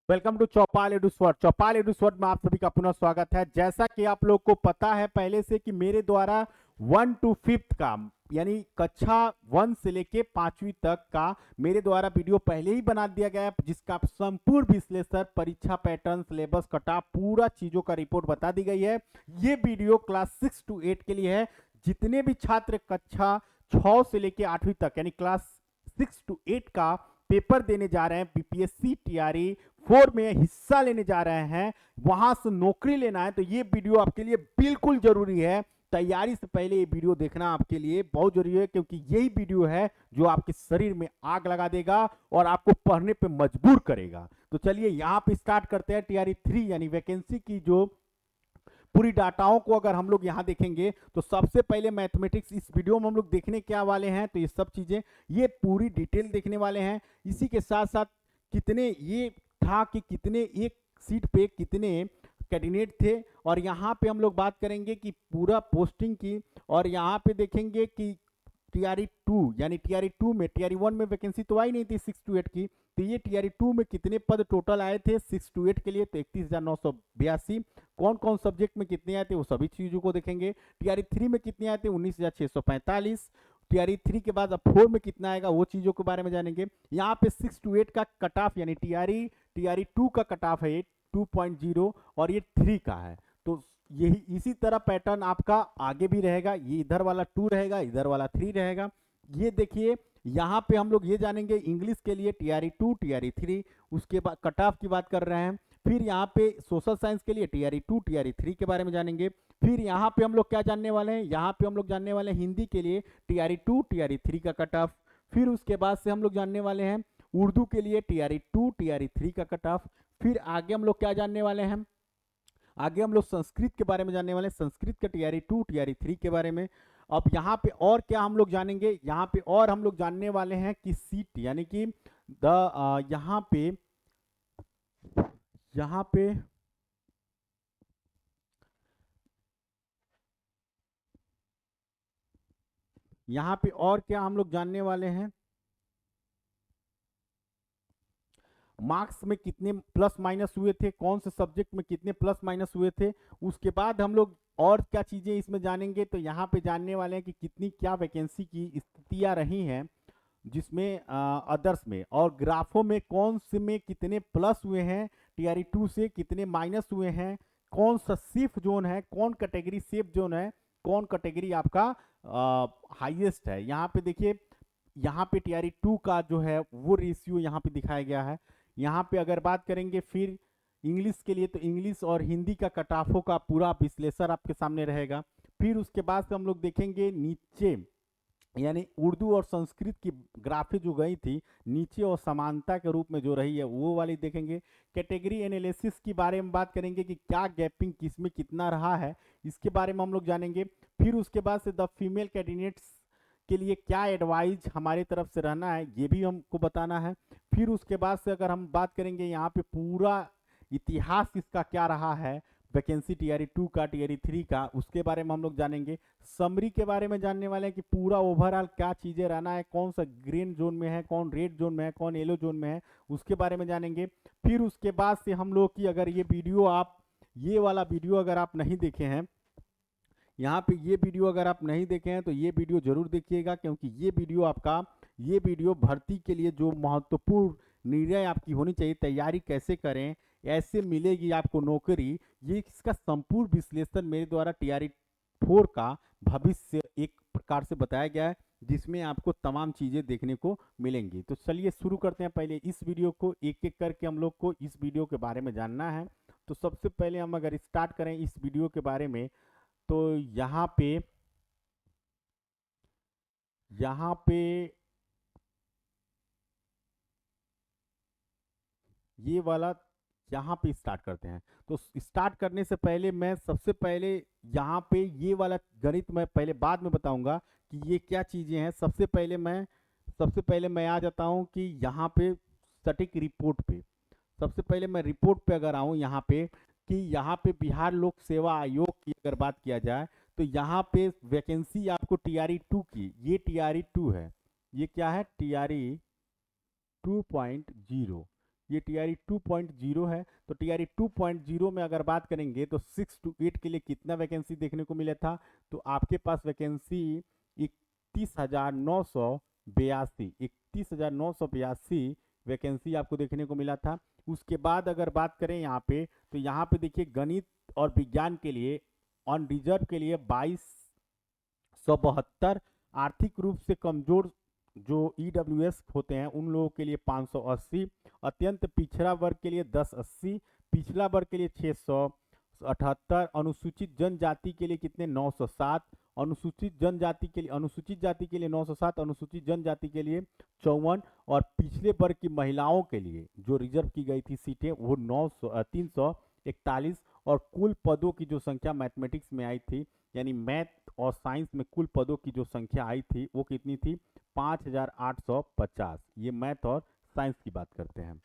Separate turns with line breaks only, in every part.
Welcome to चौपाल एडुस्वर्ड। चौपाल एडुस्वर्ड में आप सभी का पुनः स्वागत है। जैसा कि आप लोग को पता है पहले से कि मेरे द्वारा 1 to 5th का यानी कक्षा 1 से लेके 5वीं तक का मेरे द्वारा वीडियो पहले ही बना दिया गया है, जिसका संपूर्ण विश्लेषण, परीक्षा पैटर्न, सिलेबस, कटऑफ, पूरा चीजों का रिपोर्ट बता दी गई है। ये वीडियो क्लास 6 to 8 के लिए है। जितने भी छात्र कक्षा 6 से लेके 8वीं तक यानी क्लास 6 to 8 का पेपर देने जा रहे हैं, बीपीएससी टीआरई 4 में हिस्सा लेने जा रहे हैं, वहां से नौकरी लेना है, तो ये वीडियो आपके लिए बिल्कुल जरूरी है। तैयारी से पहले ये वीडियो देखना आपके लिए बहुत जरूरी है, क्योंकि यही वीडियो है जो आपके शरीर में आग लगा देगा और आपको पढ़ने पे मजबूर करेगा। तो चलिए यहां पे स्टार्ट करते हैं। टीआरई 3 यानी वैकेंसी की जो पूरी डाटाओं को अगर हम लोग यहाँ देखेंगे तो सबसे पहले मैथमेटिक्स इस वीडियो में हम लोग देखने क्या वाले हैं, तो ये सब चीजें ये पूरी डिटेल देखने वाले हैं। इसी के साथ साथ कितने ये था कि कितने एक सीट पे कितने कैंडिडेट थे, और यहाँ पे हम लोग बात करेंगे कि पूरा पोस्टिंग की, और यहाँ पे देखेंगे कि टीआरई 2 यानी टीआरई 2 में, टीआरई 1 में वैकेंसी तो आई नहीं थी 6 to 8 की, तो ये टीआरई 2 में कितने पद टोटल आए थे 6 to 8 के लिए, तो 31,982। कौन कौन सब्जेक्ट में कितने आए थे वो सभी चीजों को देखेंगे। टीआरई 3 में कितने आए थे 19,645। टीआरई 3 के बाद अब 4 में कितना आएगा वो चीजों के बारे में जानेंगे। यहाँ पे 6 to 8 का कट ऑफ यानी टीआरई 2 का कट ऑफ है 2.0 और ये 3 का है। तो यही इसी तरह पैटर्न आपका आगे भी रहेगा। ये इधर वाला 2 रहेगा, इधर वाला 3 रहेगा। ये देखिए यहाँ पे हम लोग ये जानेंगे इंग्लिश के लिए टीआरई 2 टीआरई 3, उसके बाद कट ऑफ की बात कर रहे हैं। फिर यहाँ पे सोशल साइंस के लिए टीआरई 2 टीआरई 3 के बारे में जानेंगे। फिर यहाँ पे हम लोग क्या जानने वाले हैं, यहाँ पे हम लोग जानने वाले हैं हिंदी के लिए टीआरई 2 टीआरई 3 का कट ऑफ। फिर उसके बाद से हम लोग जानने वाले हैं उर्दू के लिए टीआरई 2 टीआरई 3 का कट ऑफ। फिर आगे हम लोग क्या जानने वाले हैं, आगे हम लोग संस्कृत के बारे में जानने वाले हैं, संस्कृत के टीआरई 2 टीआरई 3 के बारे में। अब यहाँ पे और क्या हम लोग जानेंगे, यहाँ पे और हम लोग जानने वाले हैं कि सीट यानी कि यहाँ पे यहाँ पे यहाँ पे और क्या हम लोग जानने वाले हैं, मार्क्स में कितने प्लस माइनस हुए थे, कौन से सब्जेक्ट में कितने प्लस माइनस हुए थे। उसके बाद हम लोग और क्या चीजें इसमें जानेंगे, तो यहाँ पे जानने वाले हैं कि कितनी क्या वैकेंसी की स्थितियां रही हैं जिसमें अदर्स में, और ग्राफों में कौन से में कितने प्लस हुए हैं, टीआरई 2 से कितने माइनस हुए हैं, कौन सा सेफ जोन है, कौन कैटेगरी सेफ जोन है, कौन कैटेगरी आपका हाईएस्ट है। यहाँ पे देखिए, यहाँ पे टीआरई 2 का जो है वो रेशियो यहाँ पे दिखाया गया है। यहाँ पे अगर बात करेंगे फिर इंग्लिश के लिए, तो इंग्लिश और हिंदी का कटाफों का पूरा विश्लेषण आपके सामने रहेगा। फिर उसके बाद से हम लोग देखेंगे नीचे यानी उर्दू और संस्कृत की ग्राफी जो गई थी नीचे और समानता के रूप में जो रही है वो वाली देखेंगे। कैटेगरी एनालिसिस के बारे में बात करेंगे कि क्या गैपिंग किस में कितना रहा है, इसके बारे में हम लोग जानेंगे। फिर उसके बाद से द फीमेल कैंडिडेट्स के लिए क्या एडवाइज हमारी तरफ से रहना है ये भी हमको बताना है। फिर उसके बाद से अगर हम बात करेंगे यहाँ पे पूरा इतिहास इसका क्या रहा है, वैकेंसी टीआरई 2 का टीआरई 3 का, उसके बारे में हम लोग जानेंगे। समरी के बारे में जानने वाले हैं कि पूरा ओवरऑल क्या चीजें रहना है, कौन सा ग्रीन जोन में है, कौन रेड जोन में है, कौन येलो जोन में है, उसके बारे में जानेंगे। फिर उसके बाद से हम लोग की अगर ये वीडियो आप ये वाला वीडियो अगर आप नहीं देखे हैं, यहाँ पे ये वीडियो अगर आप नहीं देखे हैं तो ये वीडियो जरूर देखिएगा, क्योंकि ये वीडियो आपका ये वीडियो भर्ती के लिए जो महत्वपूर्ण निर्णय आपकी होनी चाहिए, तैयारी कैसे करें, ऐसे मिलेगी आपको नौकरी, ये इसका संपूर्ण विश्लेषण मेरे द्वारा टीआरई 4 का भविष्य एक प्रकार से बताया गया है, जिसमें आपको तमाम चीजें देखने को मिलेंगी। तो चलिए शुरू करते हैं। पहले इस वीडियो को एक एक करके हम लोग को इस वीडियो के बारे में जानना है। तो सबसे पहले हम अगर स्टार्ट करें इस वीडियो के बारे में, तो यहाँ पे ये वाला यहाँ पे स्टार्ट करते हैं। तो स्टार्ट करने से पहले मैं सबसे पहले यहाँ पे ये वाला गणित मैं पहले बाद में बताऊंगा कि ये क्या चीजें हैं। सबसे पहले मैं आ जाता हूँ कि यहाँ पे सटीक रिपोर्ट पे। सबसे पहले मैं रिपोर्ट पे अगर आऊँ यहाँ पे कि यहाँ पे बिहार लोक सेवा आयोग की अगर बात किया जाए, तो यहाँ पे वैकेंसी आपको टीआरई 2 की, ये टीआरई 2 है, ये क्या है टीआरई 2.0, ये TRE 2.0 है। तो TRE 2.0 में अगर बात करेंगे तो 6 to 8 के लिए कितना वैकेंसी देखने को मिला था, तो आपके पास वैकेंसी 31,982 वैकेंसी आपको देखने को मिला था। उसके बाद अगर बात करें यहाँ पे, तो यहाँ पे देखिए गणित और विज्ञान के लिए ऑन रिजर्व के लिए 2272, आर्थिक रूप से कमजोर जो EWS होते हैं उन लोगों के लिए 580, अत्यंत पिछड़ा वर्ग के लिए 1080, पिछड़ा वर्ग के लिए 678, अनुसूचित जनजाति के लिए कितने 907, अनुसूचित जनजाति के लिए अनुसूचित जाति के लिए 907, अनुसूचित जनजाति के लिए 54, और पिछले वर्ग की महिलाओं के लिए जो रिजर्व की गई थी सीटें वो 341, और कुल पदों की जो संख्या मैथमेटिक्स में आई थी यानी मैथ और साइंस में कुल पदों की जो संख्या आई थी वो कितनी थी 5850। ये मैथ और साइंस की बात करते हैं,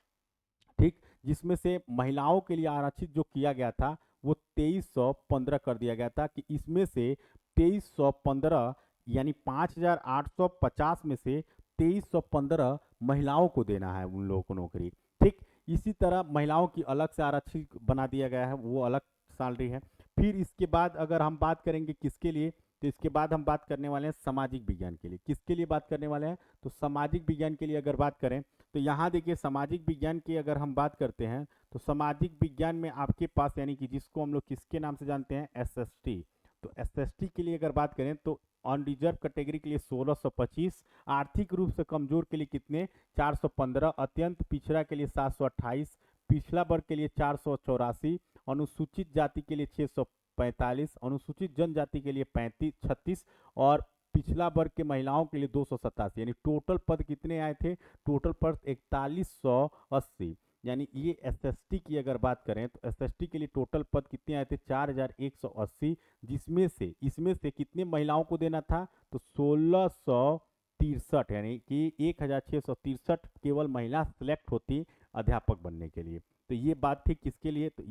ठीक। जिसमें से महिलाओं के लिए आरक्षित जो किया गया था वो 2315 कर दिया गया था कि इसमें से 2315 यानी 5850 में से 2315 महिलाओं को देना है उन लोगों को नौकरी, ठीक। इसी तरह महिलाओं की अलग से आरक्षित बना दिया गया है, वो अलग सैलरी है। फिर इसके बाद अगर हम बात करेंगे किसके लिए, तो इसके बाद हम बात करने वाले हैं सामाजिक विज्ञान के लिए। किसके लिए बात करने वाले हैं, तो सामाजिक विज्ञान के लिए अगर बात करें तो यहाँ देखिए सामाजिक विज्ञान की अगर हम बात करते हैं तो सामाजिक विज्ञान में आपके पास यानी कि जिसको हम लोग किसके नाम से जानते हैं SST, तो SST के लिए अगर बात करें तो ऑन रिजर्व कैटेगरी के लिए 1625, आर्थिक रूप से कमजोर के लिए कितने 415, अत्यंत पिछड़ा के लिए 728, पिछड़ा वर्ग के लिए 484, अनुसूचित जाति के लिए 645, अनुसूचित जनजाति के लिए 36, और पिछला वर्ग के महिलाओं के लिए 287, यानी टोटल पद कितने आए थे, टोटल पद 4180। यानी ये SST की अगर बात करें तो SST के लिए टोटल पद कितने आए थे 4180, जिसमें से इसमें से कितने महिलाओं को देना था तो 1663, यानी कि 1663 केवल महिला सिलेक्ट होती अध्यापक बनने के लिए। तो ये बात थी किसके लिए, तो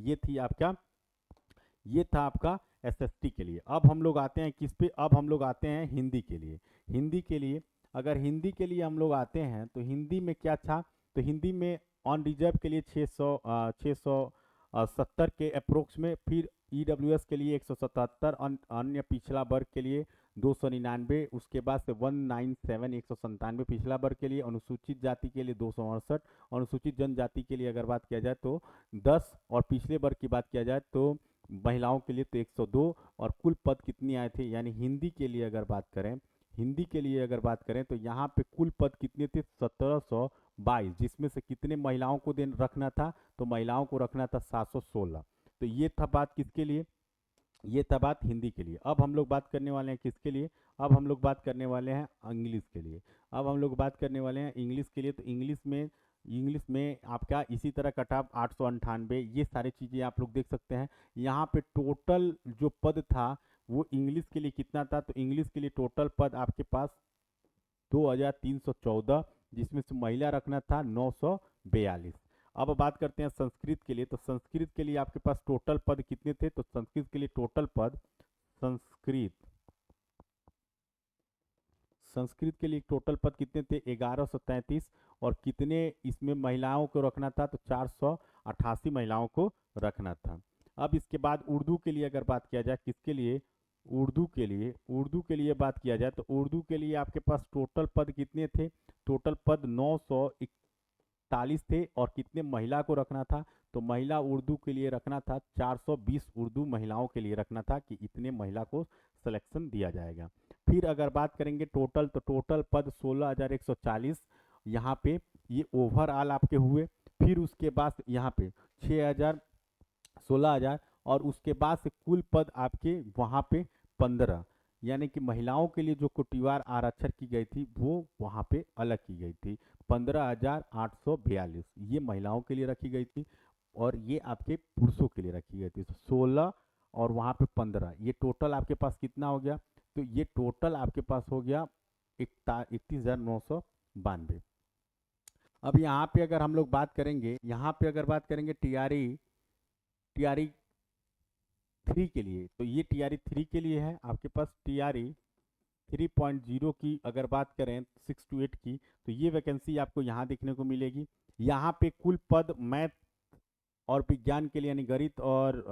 ये था आपका SST के लिए। अब हम लोग आते हैं किस पे, अब हम लोग आते हैं हिंदी के लिए। हिंदी के लिए अगर हिंदी के लिए हम लोग आते हैं तो हिंदी में क्या था, तो हिंदी में ऑन रिजर्व के लिए 670 के अप्रोक्स में, फिर EWS के लिए 177, अन्य पिछला वर्ग के लिए 299, उसके बाद से 197 197 पिछला वर्ग के लिए, अनुसूचित जाति के लिए 268, अनुसूचित जनजाति के लिए अगर बात किया जाए तो 10, और पिछले वर्ग की बात किया जाए तो महिलाओं के लिए तो 102, और कुल पद कितनी आए थे, यानी हिंदी के लिए अगर बात करें तो यहाँ पे कुल पद कितने थे 1722, जिसमें से कितने महिलाओं को रखना था, तो महिलाओं को रखना था 716। तो ये था बात किसके लिए, ये था बात हिंदी के लिए। अब हम लोग बात करने वाले हैं किसके लिए, अब हम लोग बात करने वाले हैं इंग्लिश के लिए। अब हम लोग बात करने वाले हैं इंग्लिश के लिए। तो इंग्लिश में आपका इसी तरह कटऑफ 898, ये सारी चीज़ें आप लोग देख सकते हैं। यहाँ पे टोटल जो पद था वो इंग्लिश के लिए कितना था, तो इंग्लिश के लिए टोटल पद आपके पास 2314, जिसमें से महिला रखना था 942। अब बात करते हैं संस्कृत के लिए। तो संस्कृत के लिए आपके पास टोटल पद कितने थे, तो संस्कृत के लिए टोटल पद संस्कृत के लिए टोटल पद कितने थे 1133, और कितने इसमें महिलाओं को रखना था, तो 488 महिलाओं को रखना था। अब इसके बाद उर्दू के लिए अगर बात किया जाए, किसके लिए, उर्दू के लिए बात किया जाए तो उर्दू के लिए आपके पास टोटल पद कितने थे, टोटल पद 941 थे, और कितने महिला को रखना था, तो महिला उर्दू के लिए रखना था 420 उर्दू महिलाओं के लिए रखना था कि इतने महिला को सिलेक्शन दिया जाएगा। फिर अगर बात करेंगे टोटल, तो टोटल पद 16140 यहाँ पे ये ओवरऑल आपके हुए। फिर उसके बाद यहाँ पे 6000 16000, और उसके बाद से कुल पद आपके वहाँ पे 15, यानी कि महिलाओं के लिए जो कोटिवार आरक्षण की गई थी वो वहाँ पे अलग की गई थी 15,842, ये महिलाओं के लिए रखी गई थी, और ये आपके पुरुषों के लिए रखी गई थी 16, और वहाँ पे 15, ये टोटल आपके पास कितना हो गया, तो ये टोटल आपके पास हो गया 31,992। अब यहाँ पे अगर हम लोग बात करेंगे, TRE 3 के लिए, तो ये TRE 3 के लिए है आपके पास। TRE 3.0 की अगर बात करें 6 to 8 की, तो ये वैकेंसी आपको यहाँ देखने को मिलेगी। यहाँ पे कुल पद मैथ और विज्ञान के लिए यानी गणित और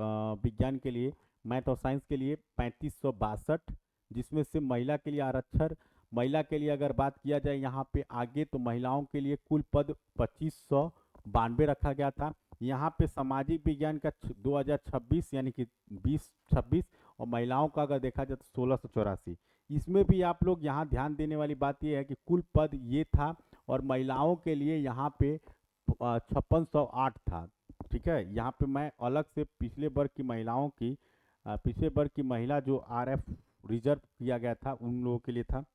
विज्ञान के लिए, मैथ और साइंस के लिए 3562, जिसमें से महिला के लिए आरक्षण, महिला के लिए अगर बात किया जाए यहाँ पे आगे, तो महिलाओं के लिए कुल पद 2592 रखा गया था। यहाँ पे सामाजिक विज्ञान का 2026 यानी कि 2026, और महिलाओं का अगर देखा जाए तो 1684। इसमें भी आप लोग यहाँ ध्यान देने वाली बात यह है कि कुल पद ये था, और महिलाओं के लिए यहाँ पे 5608 था। ठीक है, यहाँ पे मैं अलग से पिछले वर्ग की महिलाओं की, पिछले वर्ग की महिला जो आरएफ रिजर्व किया गया था उन लोगों के लिए था,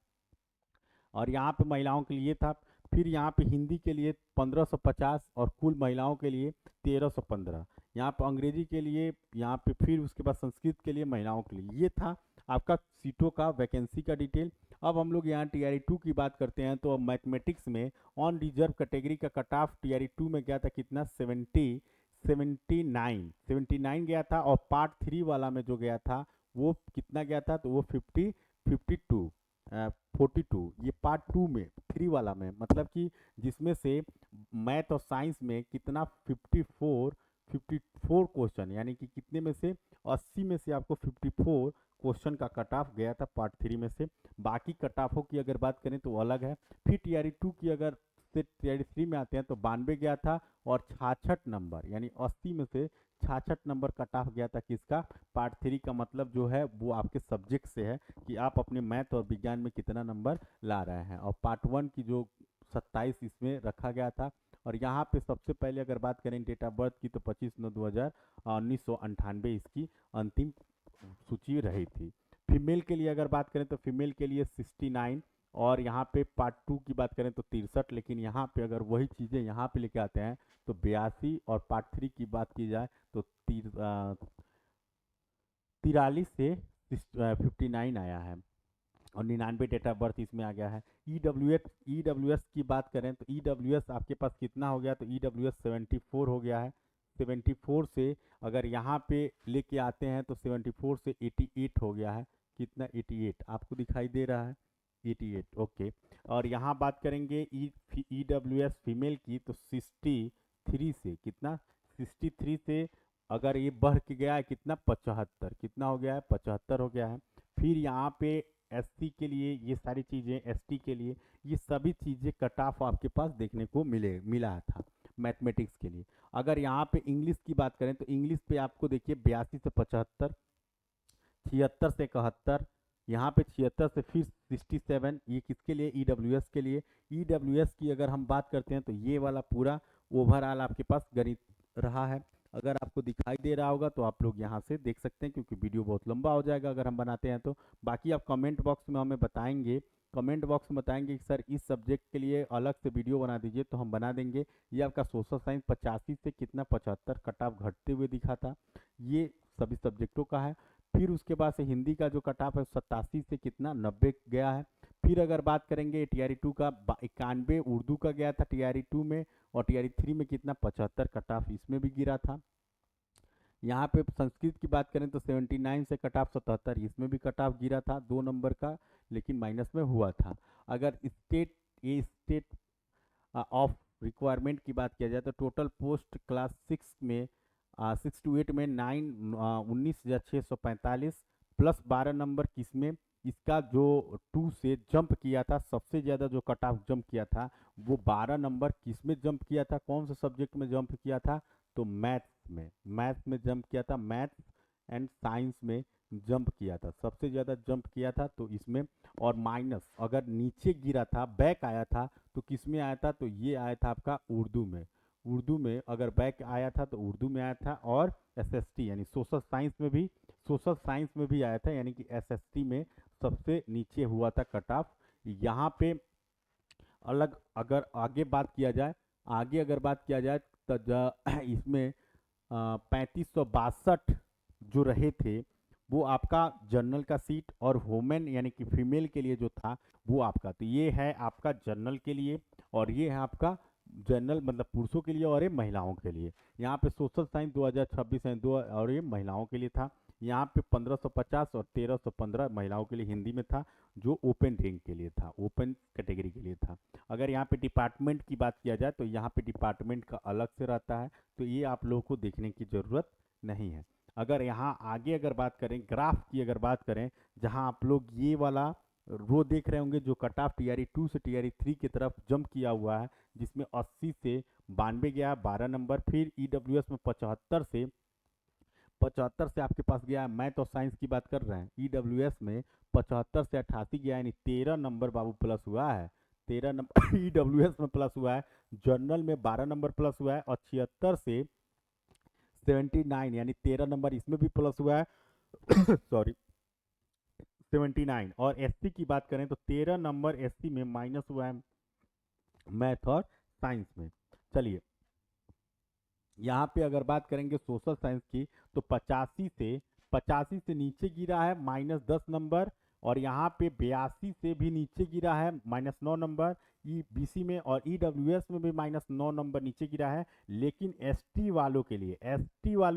और यहाँ पे महिलाओं के लिए था। फिर यहाँ पे हिंदी के लिए 1550, और कुल महिलाओं के लिए 1315। यहाँ पे अंग्रेजी के लिए, यहाँ पे फिर उसके बाद संस्कृत के लिए महिलाओं के लिए। ये था आपका सीटों का, वैकेंसी का डिटेल। अब हम लोग यहाँ टीआरई 2 की बात करते हैं, तो मैथमेटिक्स में ऑन रिजर्व कैटेगरी का कट ऑफ टीआरई 2 में गया था कितना, 79 गया था, और पार्ट 3 वाला में जो गया था वो कितना गया था, तो वो 52 42। ये पार्ट 2 में, 3 वाला में, मतलब कि जिसमें से मैथ और साइंस में कितना 54 क्वेश्चन, यानी कि कितने में से 80 में से आपको 54 क्वेश्चन का कट ऑफ गया था पार्ट 3 में से। बाकी कट ऑफों की अगर बात करें तो वो अलग है। फिर टीआरई 2 की अगर से टीआरई 3 में आते हैं तो 92 गया था, और 66 नंबर, यानी 80 में से 66 नंबर कट ऑफ गया था किसका, पार्ट 3 का। मतलब जो है वो आपके सब्जेक्ट से है कि आप अपने मैथ और विज्ञान में कितना नंबर ला रहे हैं। और पार्ट 1 की जो 27 इसमें रखा गया था। और यहाँ पे सबसे पहले अगर बात करें डेट ऑफ बर्थ की, तो 25/9/1998 इसकी अंतिम सूची रही थी। फीमेल के लिए अगर बात करें तो फीमेल के लिए 69, और यहाँ पे पार्ट 2 की बात करें तो 63। लेकिन यहाँ पे अगर वही चीज़ें यहाँ पे लेके आते हैं तो 82, और पार्ट 3 की बात की जाए तो 43 से 59 आया है, और 99 डेट ऑफ बर्थ इसमें आ गया है। ईडब्ल्यूएस की बात करें तो ईडब्ल्यूएस आपके पास कितना हो गया, तो ईडब्ल्यूएस 74 हो गया है। 74 से अगर यहाँ पे लेके आते हैं तो 74 से 88 हो गया है। कितना, 88 आपको दिखाई दे रहा है, 88, ओके। और यहाँ बात करेंगे ईडब्ल्यूएस फीमेल की, तो 63 से कितना, 63 से अगर ये बढ़ के गया है कितना, 75, कितना हो गया है, 75 हो गया है। फिर यहाँ पे एससी के लिए ये सारी चीज़ें, एसटी के लिए ये सभी चीज़ें कट ऑफ आपके पास देखने को मिला था मैथमेटिक्स के लिए। अगर यहाँ पे इंग्लिश की बात करें तो इंग्लिश पे आपको देखिए 82 से 75, 76 से 71, यहाँ पे 76 से फिर 67। ये किसके लिए, ईडब्ल्यूएस के लिए। ईडब्ल्यूएस की अगर हम बात करते हैं तो ये वाला पूरा ओवरऑल आपके पास गणित रहा है। अगर आपको दिखाई दे रहा होगा तो आप लोग यहाँ से देख सकते हैं, क्योंकि वीडियो बहुत लंबा हो जाएगा अगर हम बनाते हैं तो। बाकी आप कमेंट बॉक्स में हमें बताएंगे, कमेंट बॉक्स में बताएंगे कि सर इस सब्जेक्ट के लिए अलग से वीडियो बना दीजिए, तो हम बना देंगे। ये आपका सोशल साइंस 85 से कितना, 75 कट ऑफ घटते हुए दिखा था। ये सभी सब्जेक्टों का है। फिर उसके बाद से हिंदी का जो कट ऑफ है 87 से कितना, 90 गया है। फिर अगर बात करेंगे टीआरई 2 का 91 उर्दू का गया था टीआरई 2 में, और टीआरई 3 में कितना, 75 कट ऑफ इसमें भी गिरा था। यहाँ पे संस्कृत की बात करें तो 79 से कट ऑफ 77, इसमें भी कट ऑफ गिरा था 2 नंबर का, लेकिन माइनस में हुआ था। अगर स्टेट ऑफ रिक्वायरमेंट की बात किया जाए तो टोटल पोस्ट क्लास 6 में 6 to 8 में 19,645 प्लस 12 नंबर किसमें, इसका जो 2 से जंप किया था, सबसे ज़्यादा जो कट ऑफ जंप किया था वो 12 नंबर किसमें जंप किया था, कौन से सब्जेक्ट में जंप किया था, तो मैथ्स में जंप किया था, मैथ्स एंड साइंस में जंप किया था, सबसे ज़्यादा जंप किया था तो इसमें। और माइनस अगर नीचे गिरा था, बैक आया था, तो किस में आया था, तो ये आया था आपका उर्दू में। उर्दू में अगर बैक आया था तो उर्दू में आया था, और एसएसटी यानी सोशल साइंस में भी आया था, यानी कि एसएसटी में सबसे नीचे हुआ था कट ऑफ। यहाँ पे अलग अगर आगे बात किया जाए, तो इसमें 3562 जो रहे थे वो आपका जनरल का सीट, और वुमेन यानी कि फीमेल के लिए जो था वो आपका, तो ये है आपका जनरल के लिए, और ये है आपका जनरल मतलब पुरुषों के लिए, और ये महिलाओं के लिए। यहाँ पे सोशल साइंस 2026 है, दो, और ये महिलाओं के लिए था। यहाँ पे 1550 और 1315 महिलाओं के लिए हिंदी में था, जो ओपन रैंक के लिए था, ओपन कैटेगरी के लिए था। अगर यहाँ पे डिपार्टमेंट की बात किया जाए तो यहाँ पे डिपार्टमेंट का अलग से रहता है, तो ये आप लोगों को देखने की ज़रूरत नहीं है। अगर यहाँ आगे अगर बात करें, ग्राफ की अगर बात करें, जहाँ आप लोग ये वाला रो देख रहे होंगे जो कट ऑफ टीआरई 2 से टीआरई 3 की तरफ जंप किया हुआ है, जिसमें 80 से 92 गया 12 नंबर, फिर ईडब्ल्यूएस में 75 से आपके पास गया है। मैथ और साइंस की बात कर रहे हैं, ईडब्ल्यूएस में 75 से 88 गया, यानी 13 नंबर बाबू प्लस हुआ है, 13 नंबर ईडब्ल्यूएस में प्लस हुआ है। जनरल में 12 नंबर प्लस हुआ है, और 76 से 79 यानी 13 नंबर इसमें भी प्लस हुआ है सॉरी 79। और एससी की बात करें तो 13 नंबर एससी में माइनस हुआ है मैथ और साइंस में। चलिए यहाँ पे अगर बात करेंगे सोशल साइंस की, तो 85 से नीचे गिरा है -10 नंबर, और यहाँ पे 82 से भी नीचे गिरा है -9 नंबर ई बीसी में, और ईडब्ल्यूएस में भी -9 नंबर नीचे गिरा है। लेकिन एसटी वालों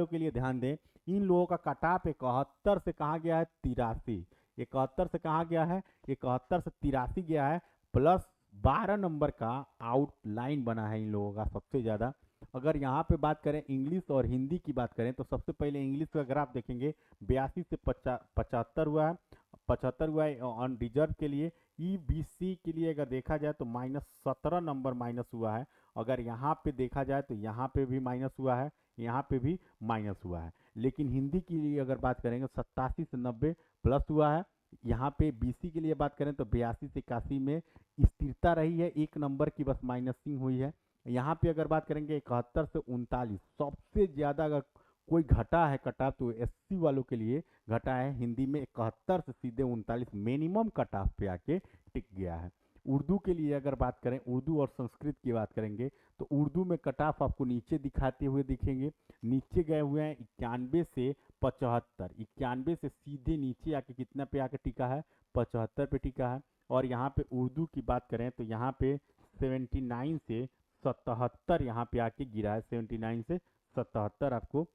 के लिए ध्यान दें, इन लोगों का कटाप 71 से कहाँ गया है 83, 71 से कहाँ गया है 71 से 83 गया है, प्लस 12 नंबर का आउटलाइन बना है इन लोगों का सबसे ज़्यादा। अगर यहाँ पे बात करें इंग्लिश और हिंदी की बात करें, तो सबसे पहले इंग्लिश का ग्राफ देखेंगे, 82 से 75 हुआ है, 75 हुआ है ऑन रिजर्व के लिए। ईबीसी के लिए अगर देखा जाए तो -17 नंबर माइनस हुआ है। अगर यहाँ पे देखा जाए तो यहाँ पे भी माइनस हुआ है, यहाँ पे भी माइनस हुआ है। लेकिन हिंदी के लिए अगर बात करेंगे 87 से 90 प्लस हुआ है। यहाँ पे बीसी के लिए बात करें तो 82 से 81 में स्थिरता रही है, 1 नंबर की बस माइनसिंग हुई है। यहाँ पे अगर बात करेंगे 71 से 39, सबसे ज़्यादा अगर कोई घटा है कट ऑफ तो एससी वालों के लिए घटा है, हिंदी में 71 से सीधे 39 मिनिमम कट ऑफ पे आके टिक गया है। उर्दू के लिए अगर बात करें, उर्दू और संस्कृत की बात करेंगे, तो उर्दू में कट ऑफ आपको नीचे दिखाते हुए दिखेंगे, नीचे गए हुए हैं 91 से 75, 91 से सीधे नीचे आके कितना पे आके टिका है 75 पे टिका है। और यहाँ पे उर्दू की बात करें तो यहाँ पे 79 से 77 यहाँ पे आके गिरा है, 79 से 77 आपको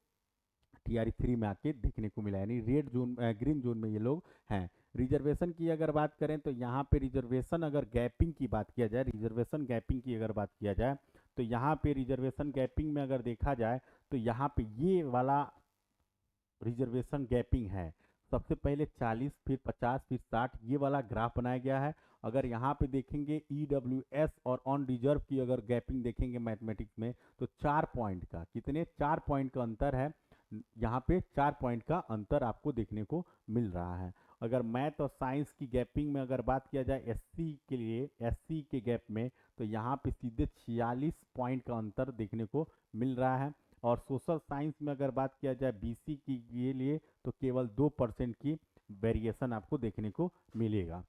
टीआरई 3 में आके देखने को मिला है, यानी रेड जोन ग्रीन जोन में ये लोग हैं। रिजर्वेशन की अगर बात करें तो यहाँ पे रिजर्वेशन अगर गैपिंग की बात किया जाए, रिजर्वेशन गैपिंग की अगर बात किया जाए, तो यहाँ पे रिजर्वेशन गैपिंग में अगर देखा जाए तो यहाँ पे ये वाला रिजर्वेशन गैपिंग है। सबसे पहले 40, फिर 50, फिर 60, ये वाला ग्राफ बनाया गया है। अगर यहाँ पे देखेंगे ईडब्ल्यूएस और ऑन रिजर्व की अगर गैपिंग देखेंगे मैथमेटिक्स में, तो 4 पॉइंट का, कितने 4 पॉइंट का अंतर है, यहाँ पे 4 पॉइंट का अंतर आपको देखने को मिल रहा है। अगर मैथ और साइंस की गैपिंग में अगर बात किया जाए एससी के लिए, एससी के गैप में, तो यहाँ पे सीधे 46 पॉइंट का अंतर देखने को मिल रहा है। और सोशल साइंस में अगर बात किया जाए बीसी की के लिए, तो केवल 2% की वेरिएशन आपको देखने को मिलेगा।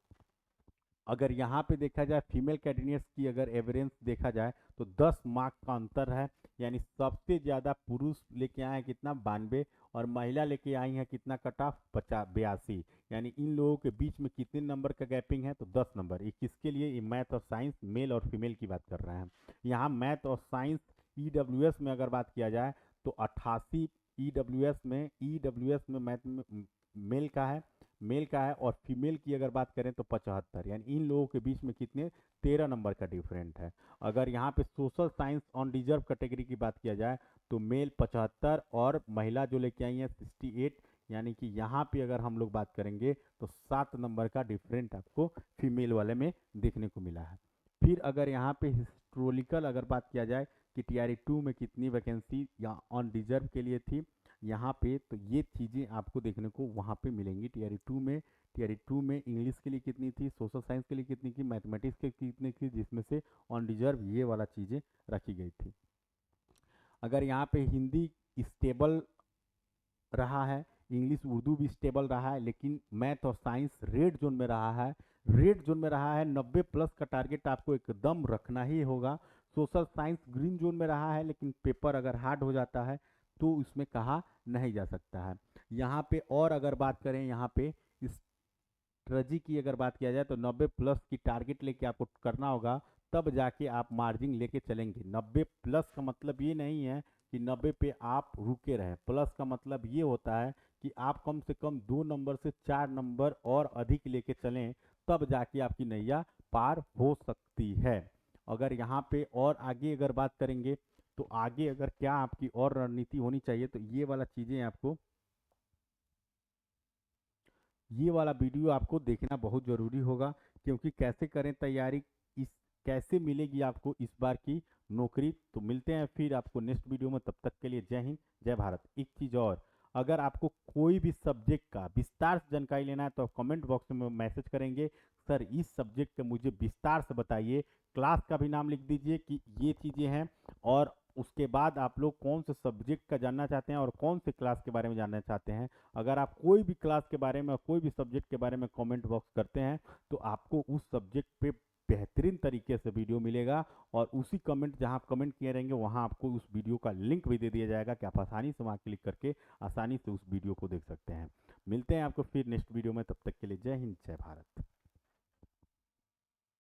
अगर यहाँ पे देखा जाए फीमेल कैंडिडेट्स की अगर एवरेज देखा जाए तो 10 मार्क का अंतर है, यानी सबसे ज़्यादा पुरुष लेके आए हैं कितना 92, और महिला लेके आई हैं कितना कट ऑफ 82, यानी इन लोगों के बीच में कितने नंबर का गैपिंग है तो 10 नंबर। ये किसके लिए, ये मैथ और साइंस मेल और फीमेल की बात कर रहे हैं। यहाँ मैथ और साइंस ईडब्ल्यूएस में अगर बात किया जाए तो 88 ईडब्ल्यूएस में मैथ में मेल का है, और फीमेल की अगर बात करें तो 75, यानी इन लोगों के बीच में कितने 13 नंबर का डिफरेंट है। अगर यहाँ पे social science on reserve category की बात किया जाए तो मेल 75 और महिला जो लेके आई है 68, यानी कि यहाँ पे अगर हम लोग बात करेंगे तो 7 नंबर का डिफरेंट आपको फीमेल वाले में देखने को मिला है। फिर अगर यहाँ पे हिस्टोरिकल अगर बात किया जाए कि टीआरई 2 में कितनी वैकेंसी या ऑन रिजर्व के लिए थी यहाँ पे, तो ये चीज़ें आपको देखने को वहाँ पे मिलेंगी। टीआरई 2 में इंग्लिश के लिए कितनी थी, सोशल साइंस के लिए कितनी थी, मैथमेटिक्स के कितनी थी, जिसमें से ऑन रिजर्व ये वाला चीज़ें रखी गई थी। अगर यहाँ पे हिंदी स्टेबल रहा है, इंग्लिश उर्दू भी स्टेबल रहा है, लेकिन मैथ और साइंस रेड जोन में रहा है, 90 प्लस का टारगेट आपको एकदम रखना ही होगा। सोशल साइंस ग्रीन जोन में रहा है, लेकिन पेपर अगर हार्ड हो जाता है तो उसमें कहा नहीं जा सकता है। यहाँ पे और अगर बात करें, यहाँ पे स्ट्रेटजी की अगर बात किया जाए तो 90 प्लस की टारगेट लेके आपको करना होगा, तब जाके आप मार्जिन लेके चलेंगे। 90 प्लस का मतलब ये नहीं है कि 90 पे आप रुके रहें। प्लस का मतलब ये होता है कि आप कम से कम 2 नंबर से 4 नंबर और अधिक लेके चलें, तब जाके आपकी नैया पार हो सकती है। अगर यहाँ पे और आगे अगर बात करेंगे तो आगे अगर क्या आपकी और रणनीति होनी चाहिए, तो ये वाला चीज़ें आपको, ये वाला वीडियो आपको देखना बहुत ज़रूरी होगा, क्योंकि कैसे करें तैयारी, इस कैसे मिलेगी आपको इस बार की नौकरी। तो मिलते हैं फिर आपको नेक्स्ट वीडियो में, तब तक के लिए जय हिंद जय भारत। एक चीज़ और, अगर आपको कोई भी सब्जेक्ट का विस्तार से जानकारी लेना है तो आप कमेंट बॉक्स में मैसेज करेंगे, सर इस सब्जेक्ट का मुझे विस्तार से बताइए, क्लास का भी नाम लिख दीजिए कि ये चीज़ें हैं, और उसके बाद आप लोग कौन से सब्जेक्ट का जानना चाहते हैं और कौन से क्लास के बारे में जानना चाहते हैं। अगर आप कोई भी क्लास के बारे में और कोई भी सब्जेक्ट के बारे में कमेंट बॉक्स करते हैं तो आपको उस सब्जेक्ट पे बेहतरीन तरीके से वीडियो मिलेगा, और उसी कमेंट जहां आप कमेंट किए रहेंगे वहां आपको उस वीडियो का लिंक भी दे दिया जाएगा कि आप आसानी से वहां क्लिक करके आसानी से उस वीडियो को देख सकते हैं। मिलते हैं आपको फिर नेक्स्ट वीडियो में, तब तक के लिए जय हिंद जय भारत।